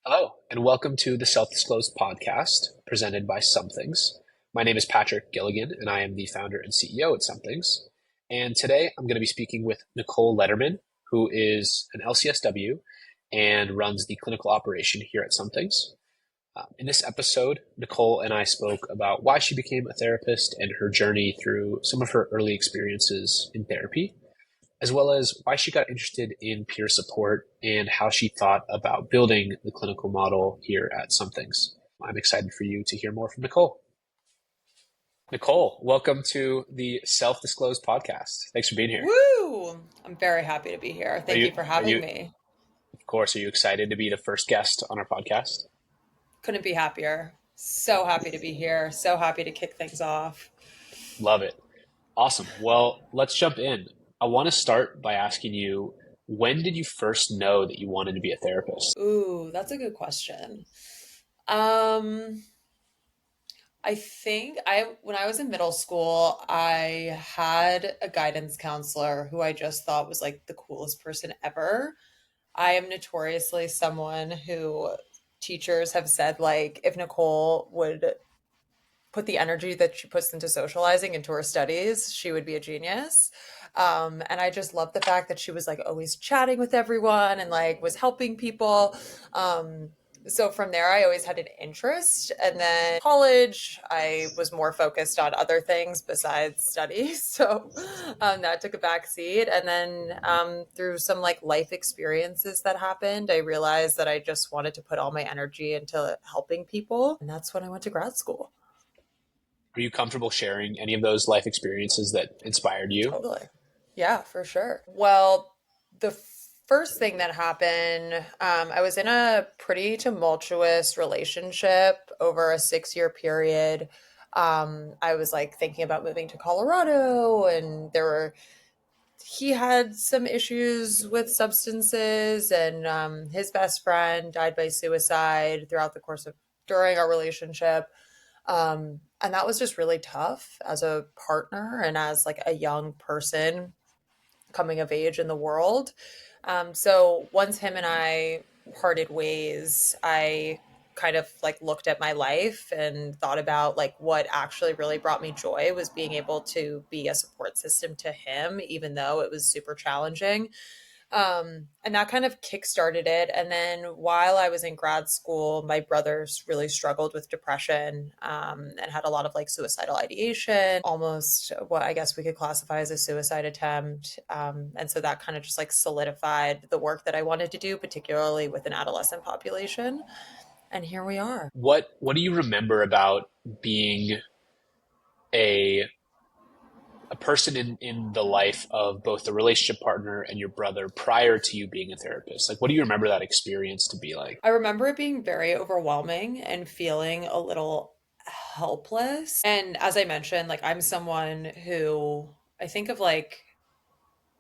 Hello, and welcome to the Self-Disclosed podcast presented by Somethings. My name is Patrick Gilligan, and I am the founder and CEO at Somethings. And today I'm going to be speaking with Nicole Letterman, who is an LCSW and runs the clinical operation here at Somethings. In this episode, Nicole and I spoke about why she became a therapist and her journey through some of her early experiences in therapy, as well as why she got interested in peer support and how she thought about building the clinical model here at Somethings. I'm excited for you to hear more from Nicole. Nicole, welcome to the Self-Disclosed podcast. Thanks for being here. Woo! I'm very happy to be here. Are Thank you, you for are having you, me. of course, are you excited to be the first guest on our podcast? Couldn't be happier. So happy to be here. So happy to kick things off. Love it. Awesome. Well, let's jump in. I want to start by asking you, when did you first know that you wanted to be a therapist? Ooh, that's a good question. Um, I think when I was in middle school, I had a guidance counselor who I just thought was like the coolest person ever. I am notoriously someone who teachers have said like if Nicole would put the energy that she puts into socializing into her studies, she would be a genius. And I just love the fact that she was like always chatting with everyone and like was helping people. Um, so from there, I always had an interest. And then college, I was more focused on other things besides studies. So that took a back seat. And then through some like life experiences that happened, I realized that I just wanted to put all my energy into helping people. And that's when I went to grad school. Are you comfortable sharing any of those life experiences that inspired you? Totally. Yeah, for sure. Well, the first thing that happened, I was in a pretty tumultuous relationship over a 6 year period. I was like thinking about moving to Colorado, and he had some issues with substances, and his best friend died by suicide during our relationship. And that was just really tough as a partner and as like a young person coming of age in the world. So once him and I parted ways, I kind of like looked at my life and thought about like what actually really brought me joy was being able to be a support system to him, even though it was super challenging. And that kind of kickstarted it. And then while I was in grad school, my brothers really struggled with depression and had a lot of like suicidal ideation, almost what I guess we could classify as a suicide attempt. And so that kind of just like solidified the work that I wanted to do, particularly with an adolescent population. And here we are. What do you remember about being a a person in the life of both the relationship partner and your brother prior to you being a therapist? Like, what do you remember that experience to be like? I remember it being very overwhelming and feeling a little helpless. And as I mentioned, like I'm someone who I think of like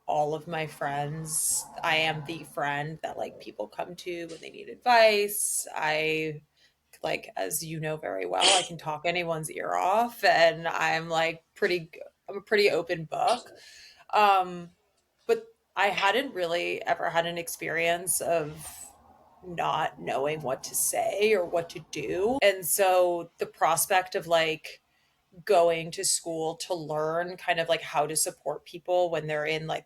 all of my friends. I am the friend that like people come to when they need advice. I like as you know very well, I can talk anyone's ear off and I'm a pretty open book. Um but I hadn't really ever had an experience of not knowing what to say or what to do. And so the prospect of like going to school to learn kind of like how to support people when they're in like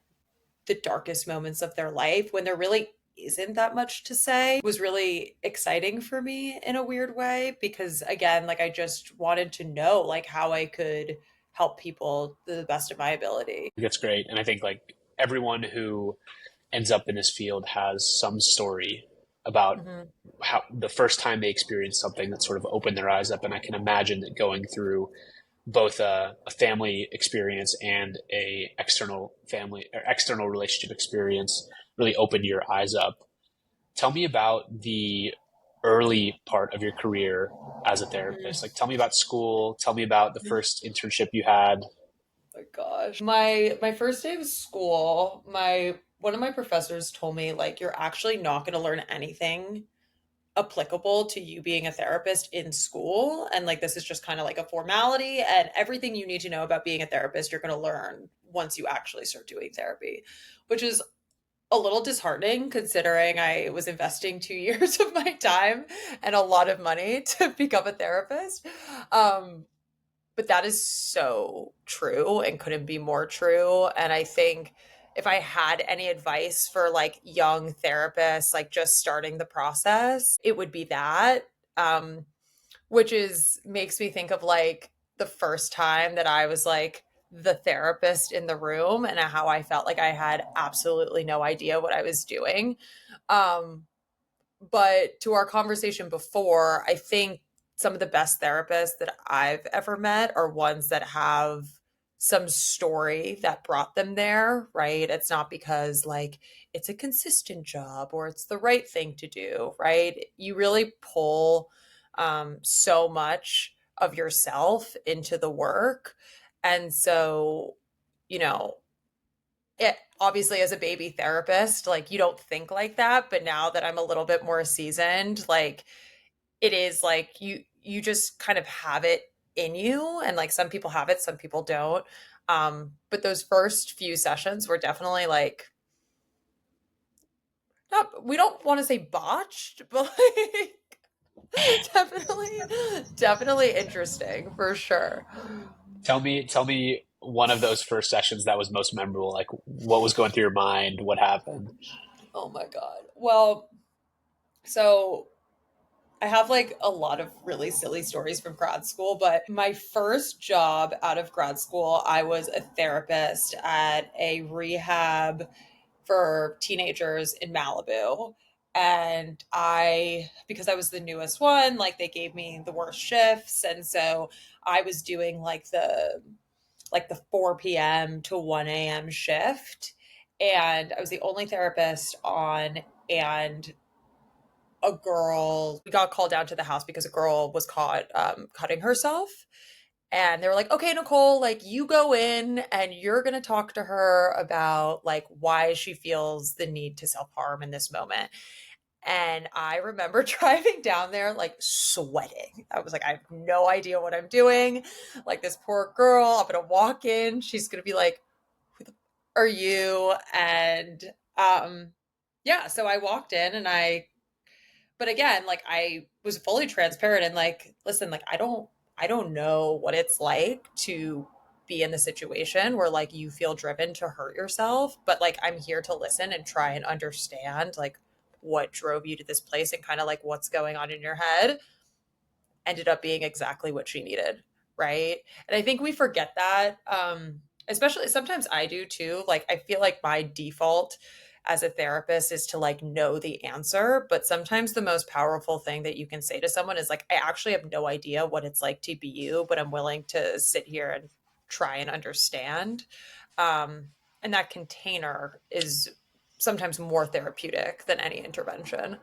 the darkest moments of their life, when there really isn't that much to say, was really exciting for me in a weird way because again, like I just wanted to know like how I could help people to the best of my ability. That's great. And I think like everyone who ends up in this field has some story about Mhm. how the first time they experienced something that sort of opened their eyes up. And I can imagine that going through both a family experience and a external family or external relationship experience really opened your eyes up. Tell me about the early part of your career as a therapist. Like, tell me about school. Tell me about the first internship you had. My gosh. My first day of school, my one of my professors told me like you're actually not going to learn anything applicable to you being a therapist in school, and like this is just kind of like a formality, and everything you need to know about being a therapist you're going to learn once you actually start doing therapy, which is a little disheartening considering I was investing 2 years of my time and a lot of money to become a therapist. Um, but that is so true and couldn't be more true. And I think if I had any advice for like young therapists, like just starting the process, it would be that. Um, which is makes me think of like the first time that I was like the therapist in the room and how I felt like I had absolutely no idea what I was doing. Um, but to our conversation before, I think some of the best therapists that I've ever met are ones that have some story that brought them there, right? It's not because like it's a consistent job or it's the right thing to do, right? You really pull so much of yourself into the work. And so, you know, it obviously as a baby therapist, like you don't think like that, but now that I'm a little bit more seasoned, like it is like you just kind of have it in you and like some people have it, some people don't. But those first few sessions were definitely like not we don't want to say botched, but like definitely definitely interesting for sure. Tell me one of those first sessions that was most memorable. Like, what was going through your mind? What happened? Oh my god. Well, so I have like a lot of really silly stories from grad school, but my first job out of grad school, I was a therapist at a rehab for teenagers in Malibu. And because I was the newest one, like they gave me the worst shifts. And so I was doing like the 4 p.m. to 1 a.m. shift. And I was the only therapist on, and a girl we got called down to the house because a girl was caught cutting herself, and they were like, okay, Nicole, like you go in and you're going to talk to her about like why she feels the need to self-harm in this moment. And I remember driving down there like sweating. I was like, I have no idea what I'm doing. Like this poor girl, I'm going to walk in, she's going to be like, who the are you? And yeah, so I walked in and but again, like I was fully transparent and like, listen, like I don't know what it's like to be in the situation where like you feel driven to hurt yourself, but like I'm here to listen and try and understand like what drove you to this place and kind of like what's going on in your head. Ended up being exactly what she needed, right? And I think we forget that, especially sometimes I do too. Like I feel like my default as a therapist is to like know the answer, but sometimes the most powerful thing that you can say to someone is like, I actually have no idea what it's like to be you, but I'm willing to sit here and try and understand. um, and that container is sometimes more therapeutic than any intervention.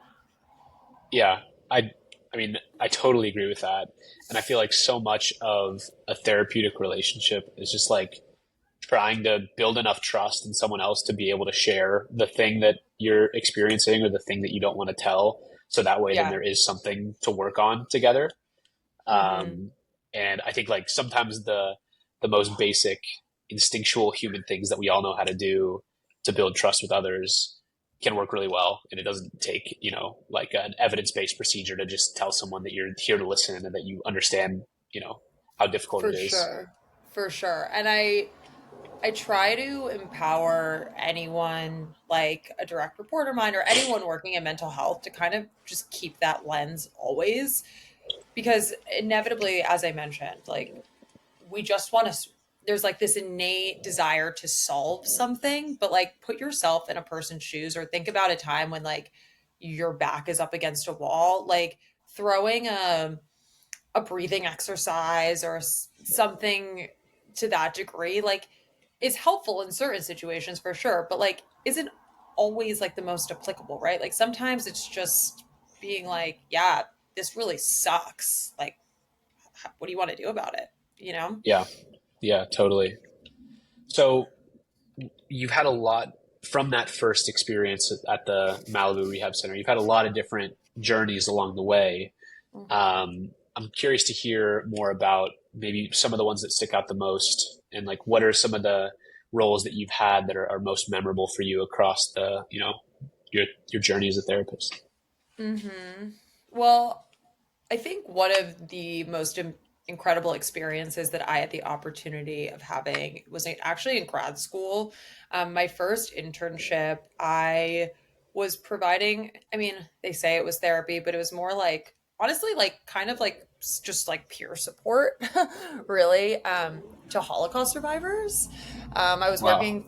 Yeah, I I mean, I totally agree with that. And I feel like so much of a therapeutic relationship is just like trying to build enough trust in someone else to be able to share the thing that you're experiencing or the thing that you don't want to tell. So that way, then Yeah. there is something to work on together. Hmm. Um, and I think like sometimes the most basic instinctual human things that we all know how to do to build trust with others can work really well. And it doesn't take, like an evidence-based procedure to just tell someone that you're here to listen and that you understand, how difficult For it is. sure. For sure. And I try to empower anyone like a direct report of mine or anyone working in mental health to kind of just keep that lens always, because inevitably, as I mentioned, like we just want to there's like this innate desire to solve something, but like put yourself in a person's shoes or think about a time when like your back is up against a wall, like throwing a breathing exercise or something to that degree like is helpful in certain situations for sure, but like isn't always like the most applicable, right? Like sometimes it's just being like, yeah, this really sucks, like what do you want to do about it, you know? Yeah, yeah, totally. So you've had a lot from that first experience at the Malibu Rehab Center. You've had a lot of different journeys along the way. I'm curious to hear more about maybe some of the ones that stick out the most, and like what are some of the roles that you've had that are most memorable for you across your journey as a therapist? Hmm. Well, I think one of the most incredible experiences that I had the opportunity of having was actually in grad school. My first internship, I was providing, I mean, they say it was therapy, but it was more like, honestly, like kind of like just like peer support, really, to Holocaust survivors. I was Wow. working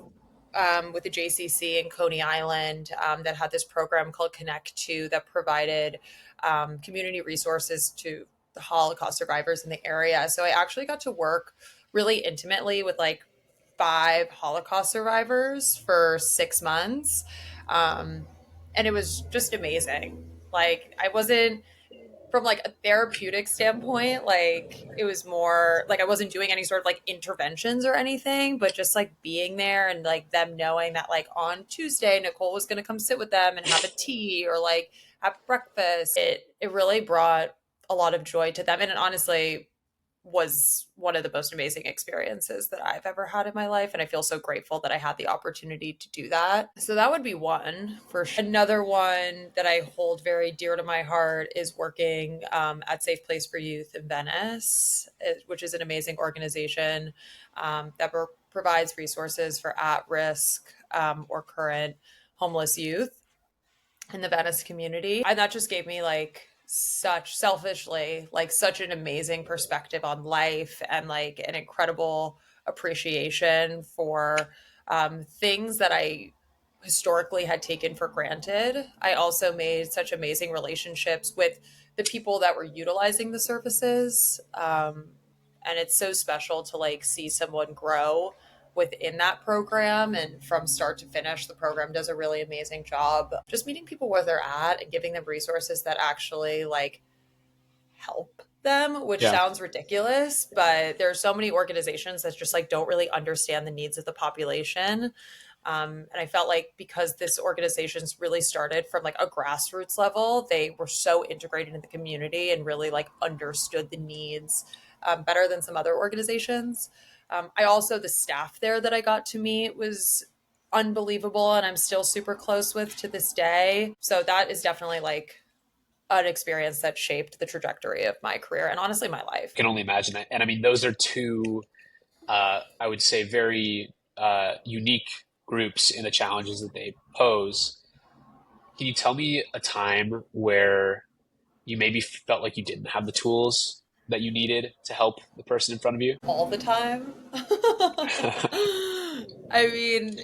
with the JCC in Coney Island that had this program called Connect 2 that provided community resources to the Holocaust survivors in the area. So I actually got to work really intimately with like five Holocaust survivors for 6 months. Um, and it was just amazing. Like, I wasn't, from like a therapeutic standpoint, like it was more like I wasn't doing any sort of like interventions or anything, but just like being there and like them knowing that like on Tuesday Nicole was going to come sit with them and have a tea or like have breakfast. It really brought a lot of joy to them, and it honestly was one of the most amazing experiences that I've ever had in my life. And I feel so grateful that I had the opportunity to do that. So that would be one for sure. Another one that I hold very dear to my heart is working at Safe Place for Youth in Venice, which is an amazing organization that provides resources for at risk or current homeless youth in the Venice community. And that just gave me like such selfishly, like such an amazing perspective on life and like an incredible appreciation for things that I historically had taken for granted. I also made such amazing relationships with the people that were utilizing the services. And it's so special to like see someone grow within that program, and from start to finish the program does a really amazing job just meeting people where they're at and giving them resources that actually like help them, which Yeah. sounds ridiculous, but there are so many organizations that just like don't really understand the needs of the population. And I felt like because this organization's really started from like a grassroots level, they were so integrated in the community and really like understood the needs better than some other organizations. I also, the staff there that I got to meet was unbelievable and I'm still super close with to this day. So that is definitely like an experience that shaped the trajectory of my career and honestly my life. Can only imagine that. And I mean, those are two, I would say, very unique groups in the challenges that they pose. Can you tell me a time where you maybe felt like you didn't have the tools that you needed to help the person in front of you? All the time. I mean,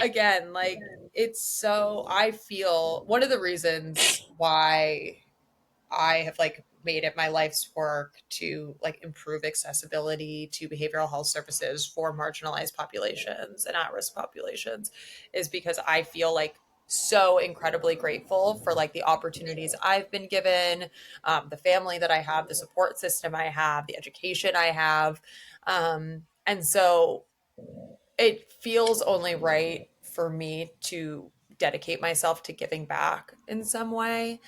again, like it's so, I feel one of the reasons why I have like made it my life's work to like improve accessibility to behavioral health services for marginalized populations and at-risk populations is because I feel like so incredibly grateful for like the opportunities I've been given, the family that I have, the support system I have, the education I have. And so it feels only right for me to dedicate myself to giving back in some way.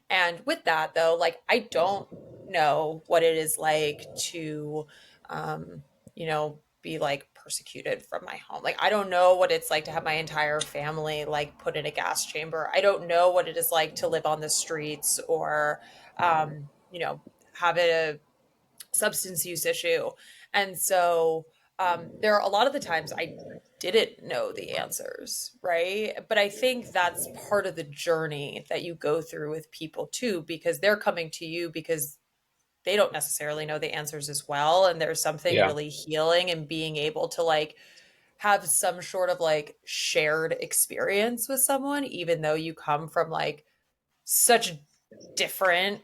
And with that, though, like I don't know what it is like to, um, be like persecuted from my home. Like I don't know what it's like to have my entire family like put in a gas chamber. I don't know what it is like to live on the streets or, have a substance use issue. And so there are a lot of the times I didn't know the answers, right? But I think that's part of the journey that you go through with people too, because they're coming to you because they don't necessarily know the answers as well. And there's something Yeah. really healing and being able to like have some sort of like shared experience with someone, even though you come from like such different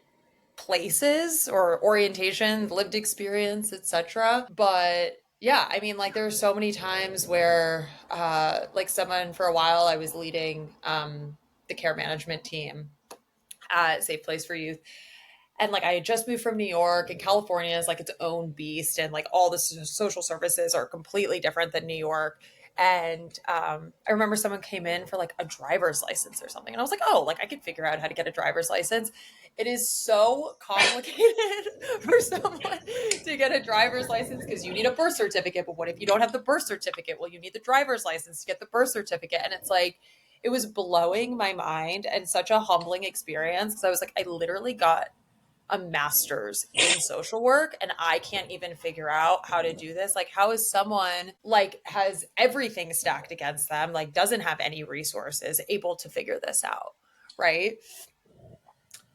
places or orientation, lived experience, etc. But yeah, I mean, like there are so many times where, like someone for a while, I was leading the care management team at Safe Place for Youth, and like I had just moved from New York, and California is like its own beast, and like all the social services are completely different than New York. And I remember someone came in for like a driver's license or something. And I was like, oh, like I could figure out how to get a driver's license. It is so complicated for someone to get a driver's license because you need a birth certificate. But what if you don't have the birth certificate? Well, you need the driver's license to get the birth certificate. And it's like, it was blowing my mind and such a humbling experience because I was like, I literally got a master's in social work and I can't even figure out how to do this. Like, how is someone like has everything stacked against them, like doesn't have any resources, able to figure this out? Right.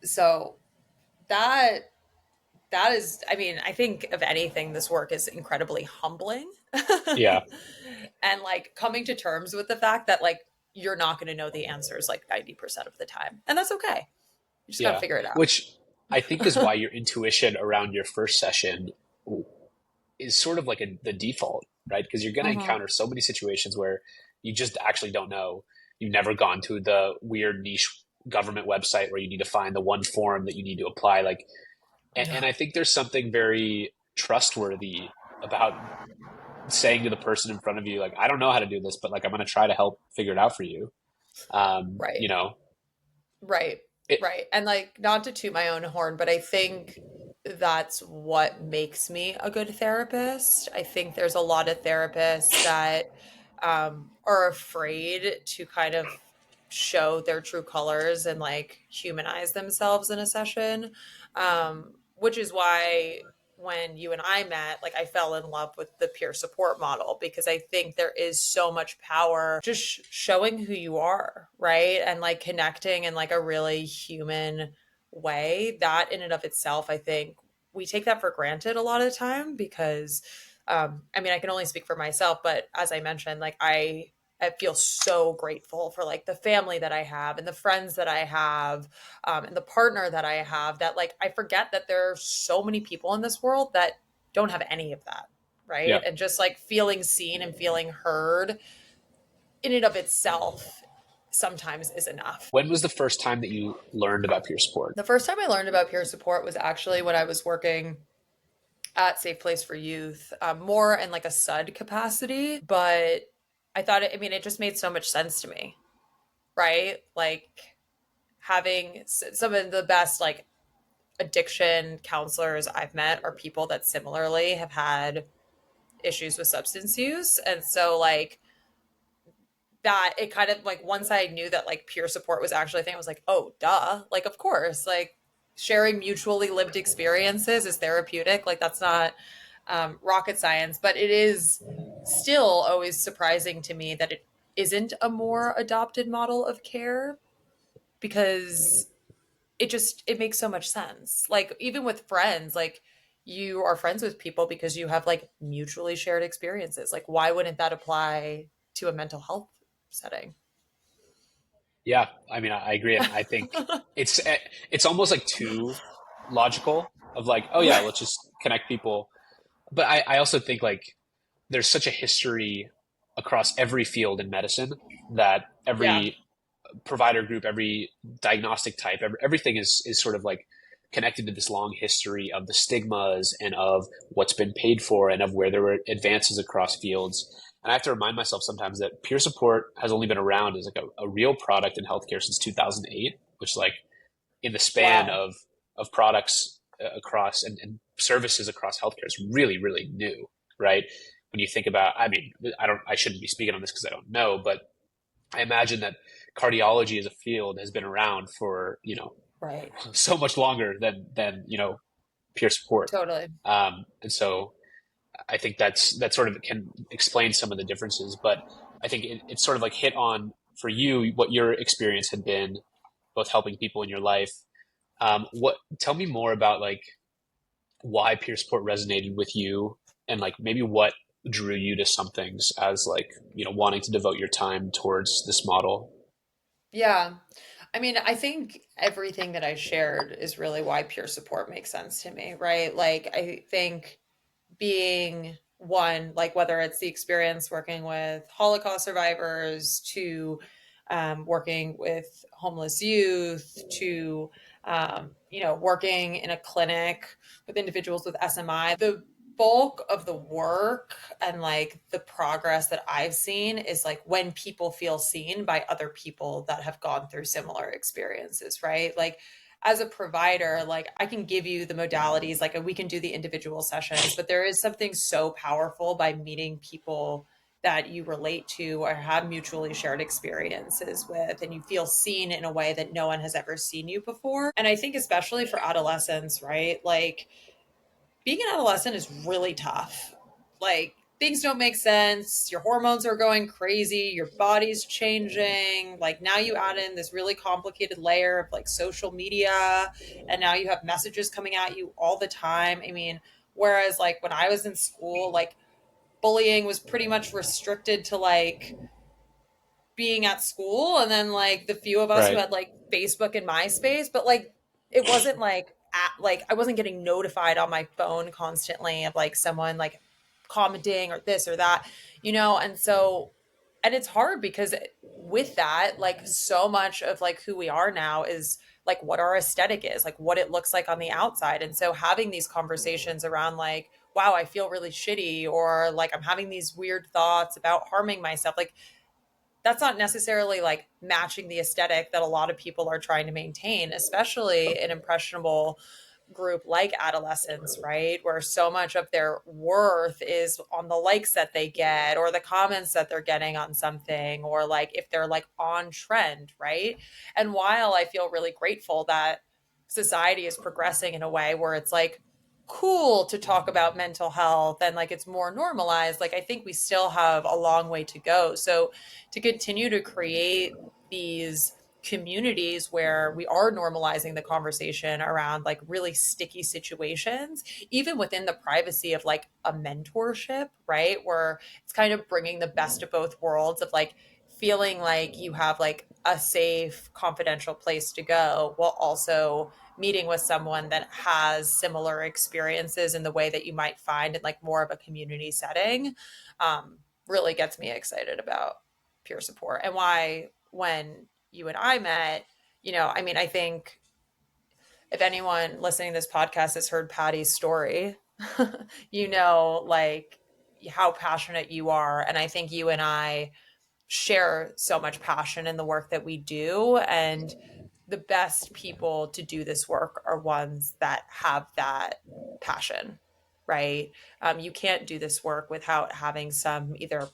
So that that is, I mean, I think of anything, this work is incredibly humbling. Yeah. And like coming to terms with the fact that like you're not going to know the answers like 90% of the time. And that's okay. You just got to Yeah. figure it Which I think is out. why your intuition around your first session is sort of like the default, right? Because you're going to Hmm. encounter so many situations where you just actually don't know. You've never gone to the weird niche government website where you need to find the one form that you need to apply. Like, and Yeah. I think there's something very trustworthy about saying to the person in front of you, like, I don't know how to do this, but like, I'm going to try to help figure it out for you. Right. You know, Right. it, Right. And like not to toot my own horn, but I think that's what makes me a good therapist. I think there's a lot of therapists that are afraid to kind of show their true colors and like humanize themselves in a session. Which is why when you and I met, like I fell in love with the peer support model because I think there is so much power just showing who you are, right? And like connecting in like a really human way. That in and of itself, I think we take that for granted a lot of the time because I mean, I can only speak for myself, but as I mentioned, like I feel so grateful for like the family that I have and the friends that I have and the partner that I have that like I forget that there are so many people in this world that don't have any of that. Right. yeah. And just like feeling seen and feeling heard in and of itself sometimes is enough. When was the first time that you learned about peer support? The first time I learned about peer support was actually when I was working at Safe Place for Youth, more in like a SUD capacity. But I thought, I mean, it just made so much sense to me, right? Like having some of the best like addiction counselors I've met are people that similarly have had issues with substance use. And so like that it kind of like once I knew that like peer support was actually a thing, I was like, oh duh. Like of course, like sharing mutually lived experiences is therapeutic. Like that's not rocket science, but it is still always surprising to me that it isn't a more adopted model of care because it makes so much sense. Like even with friends, like you are friends with people because you have like mutually shared experiences. Like why wouldn't that apply to a mental health setting? Yeah, I mean, I agree, and I think it's it's almost like too logical of like, oh yeah, let's just connect people. But I also think like there's such a history across every field in medicine that Yeah. every provider group, every diagnostic type, everything is sort of like connected to this long history of the stigmas and of what's been paid for and of where there were advances across fields. And I have to remind myself sometimes that peer support has only been around as like a real product in healthcare since 2008, which like in the span Wow. of products across and services across healthcare is really, really new, right? When you think about, I mean, I shouldn't be speaking on this because I don't know, but I imagine that cardiology as a field has been around for, Right. so much longer than peer support. Totally. And so I think that sort of can explain some of the differences. But I think it's sort of like hit on for you what your experience had been, both helping people in your life. What tell me more about like why peer support resonated with you, and like maybe what drew you to some things as like wanting to devote your time towards this model. Yeah. I mean, I think everything that I shared is really why peer support makes sense to me, right? Like, I think being one, like whether it's the experience working with Holocaust survivors to working with homeless youth to, working in a clinic with individuals with SMI, the bulk of the work and like the progress that I've seen is like when people feel seen by other people that have gone through similar experiences, right? Like as a provider, like I can give you the modalities, like we can do the individual sessions, but there is something so powerful by meeting people that you relate to or have mutually shared experiences with, and you feel seen in a way that no one has ever seen you before. And I think especially for adolescents, right? Like being an adolescent is really tough. Like things don't make sense. Your hormones are going crazy. Your body's changing. Like now you add in this really complicated layer of like social media, and now you have messages coming at you all the time. I mean, whereas like when I was in school, like bullying was pretty much restricted to like being at school and then like the few of us who Right. had like Facebook and MySpace, but like it wasn't like like I wasn't getting notified on my phone constantly of like someone like commenting or this or that, and so and it's hard because with that, like so much of like who we are now is like what our aesthetic is, like what it looks like on the outside. And so having these conversations around like, wow, I feel really shitty, or like I'm having these weird thoughts about harming myself, like that's not necessarily like matching the aesthetic that a lot of people are trying to maintain, especially an impressionable group like adolescents, right? Where so much of their worth is on the likes that they get or the comments that they're getting on something, or like if they're like on trend, right? And while I feel really grateful that society is progressing in a way where it's like cool to talk about mental health and like it's more normalized, like I think we still have a long way to go. So to continue to create these communities where we are normalizing the conversation around like really sticky situations, even within the privacy of like a mentorship, right? Where it's kind of bringing the best of both worlds of like feeling like you have like a safe, confidential place to go while also meeting with someone that has similar experiences in the way that you might find in like more of a community setting, really gets me excited about peer support. And why when you and I met, I mean, I think if anyone listening to this podcast has heard Patty's story, like how passionate you are. And I think you and I share so much passion in the work that we do. And the best people to do this work are ones that have that passion, right? You can't do this work without having some either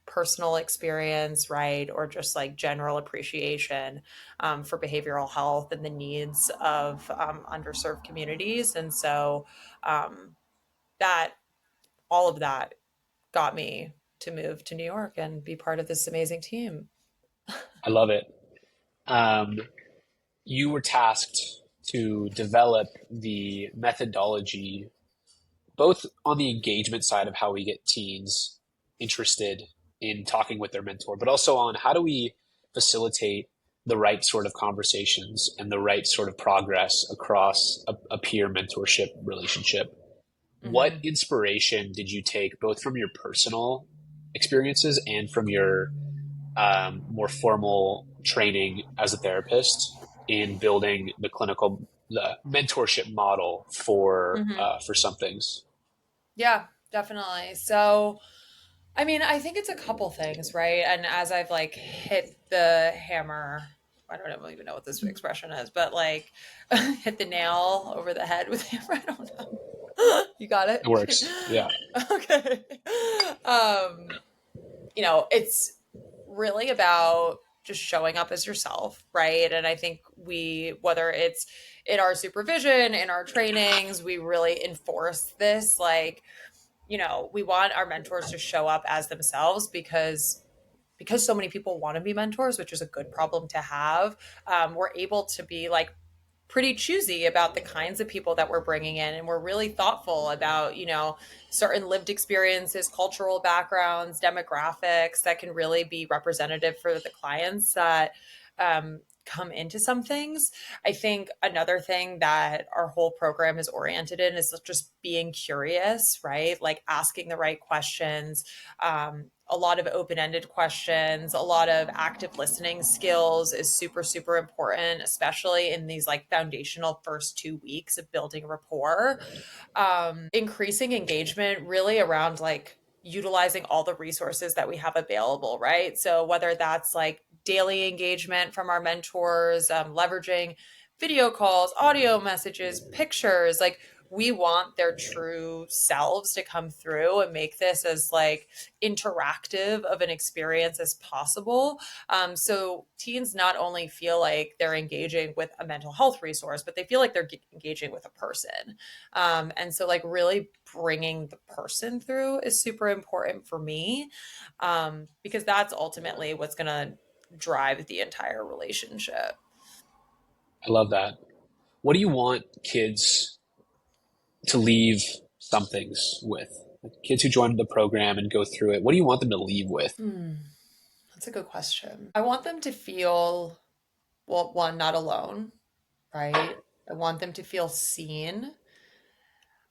personal experience, right? Or just like general appreciation for behavioral health and the needs of underserved communities. And so that all of that got me to move to New York and be part of this amazing team. I love it. Um, you were tasked to develop the methodology, both on the engagement side of how we get teens interested in talking with their mentor, but also on how do we facilitate the right sort of conversations and the right sort of progress across a peer mentorship relationship. What Mm-hmm. inspiration did you take both from your personal experiences and from your more formal training as a therapist in building the mentorship model Mm-hmm. for some things? Yeah, definitely. So, I mean, I think it's a couple things, right? And as I've like hit the hammer, I don't even know what this expression is, but like hit the nail over the head with hammer. I don't know. You got It it? works. Yeah. Okay. Um, it's really about just showing up as yourself, right? And I think whether it's in our supervision, in our trainings, we really enforce this. Like, we want our mentors to show up as themselves because so many people want to be mentors, which is a good problem to have. We're able to be like pretty choosy about the kinds of people that we're bringing in, and we're really thoughtful about certain lived experiences, cultural backgrounds, demographics that can really be representative for the clients that come into some things. I think another thing that our whole program is oriented in is just being curious, right? Like asking the right questions, a lot of open-ended questions, a lot of active listening skills is super, super important, especially in these like foundational first 2 weeks of building rapport. Increasing engagement really around like utilizing all the resources that we have available, right? So whether that's like daily engagement from our mentors, leveraging video calls, audio messages, pictures, like we want their true selves to come through and make this as like interactive of an experience as possible. So teens not only feel like they're engaging with a mental health resource, but they feel like they're engaging with a person. And so, like, really bringing the person through is super important for me, because that's ultimately what's going to drive the entire relationship. I love that. What do you want kids to leave some things with? Like kids who join the program and go through it, what do you want them to leave with? That's a good question. I want them to feel, well, one, not alone, right? I want them to feel seen.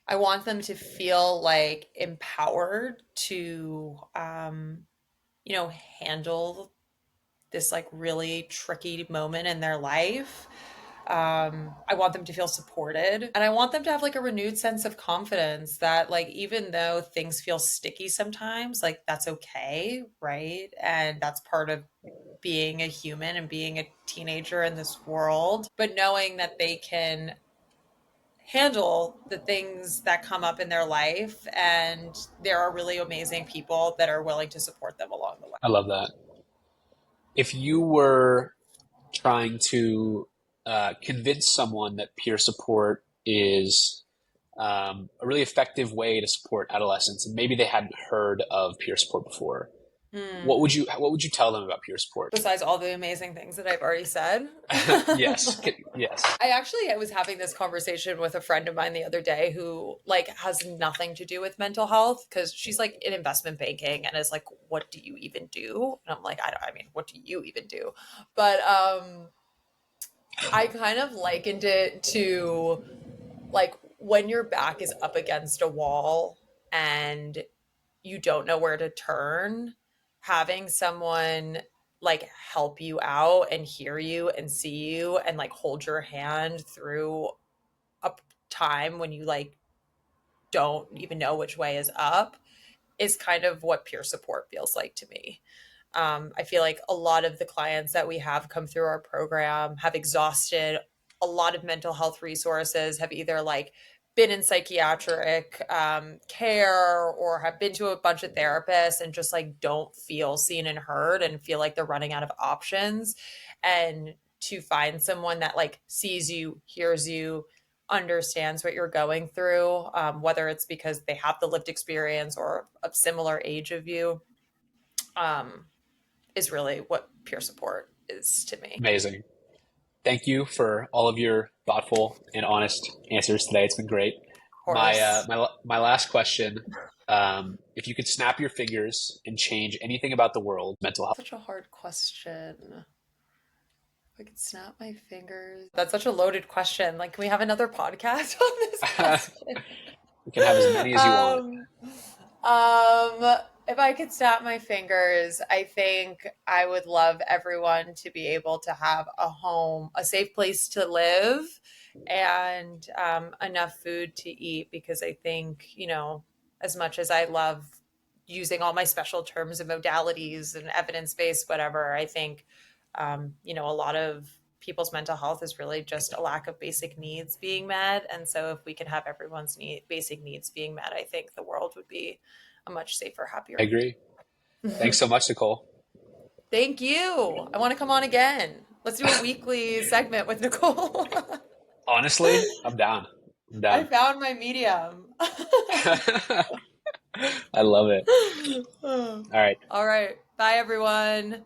I want them to feel like empowered to, handle this like really tricky moment in their life. I want them to feel supported, and I want them to have like a renewed sense of confidence that like even though things feel sticky sometimes, like that's okay, right? And that's part of being a human and being a teenager in this world, but knowing that they can handle the things that come up in their life, and there are really amazing people that are willing to support them along the way. I love that. If you were trying to convince someone that peer support is a really effective way to support adolescents, and maybe they hadn't heard of peer support before, what would you tell them about peer support? Besides all the amazing things that I've already said. Yes, yes. I was having this conversation with a friend of mine the other day who like has nothing to do with mental health, because she's like in investment banking and is like, what do you even do? And I'm like, I mean, what do you even do? But I kind of likened it to like when your back is up against a wall and you don't know where to turn, having someone like help you out and hear you and see you and like hold your hand through a time when you like don't even know which way is up is kind of what peer support feels like to me. I feel like a lot of the clients that we have come through our program have exhausted a lot of mental health resources, have either like been in psychiatric care or have been to a bunch of therapists and just like don't feel seen and heard and feel like they're running out of options. And to find someone that like sees you, hears you, understands what you're going through, whether it's because they have the lived experience or a similar age of you, um, is really what peer support is to me. Amazing. Thank you for all of your thoughtful and honest answers today. It's been great. Of My course. my last question: if you could snap your fingers and change anything about the world, mental health. Such a hard question. If I could snap my fingers. That's such a loaded question. Like, can we have another podcast on this question? You can have as many as you want. um, if I could snap my fingers, I think I would love everyone to be able to have a home, a safe place to live, and enough food to eat. Because I think, as much as I love using all my special terms and modalities and evidence based, whatever, I think, a lot of people's mental health is really just a lack of basic needs being met. And so if we can have everyone's basic needs being met, I think the world would be a much safer, I happier. agree. Thanks so much, Nicole. Thank you. I want to come on again. Let's do a weekly segment with Nicole. Honestly, I'm down. I'm I down. found my medium. I love it. All right. All right. Bye, everyone.